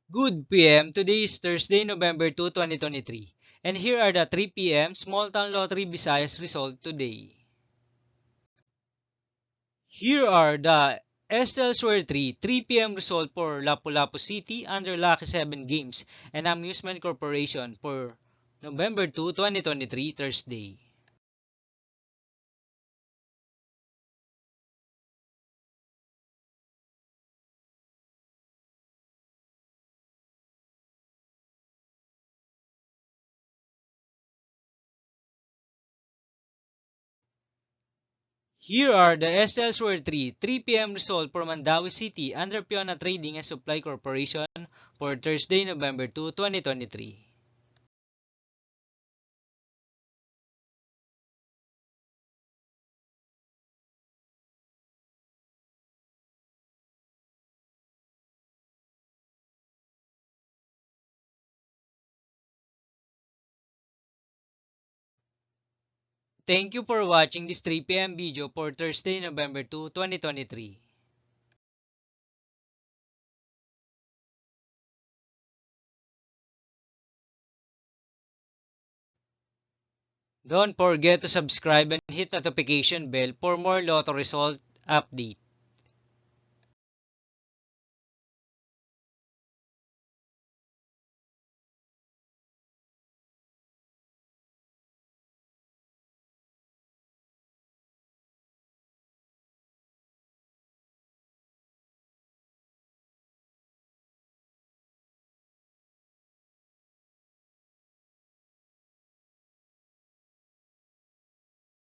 Good PM. Today is Thursday, November 2, 2023. And here are the 3 PM Small Town Lottery Visayas result today. Here are the Estel Square 3 PM result for Lapu-Lapu City under Lucky 7 Games and Amusement Corporation for November 2, 2023, Thursday. Here are the Estel Square 3 PM result for Mandawi City under Piona Trading and Supply Corporation for Thursday, November 2, 2023. Thank you for watching this 3 PM video for Thursday, November 2, 2023. Don't forget to subscribe and hit notification bell for more lotto result update.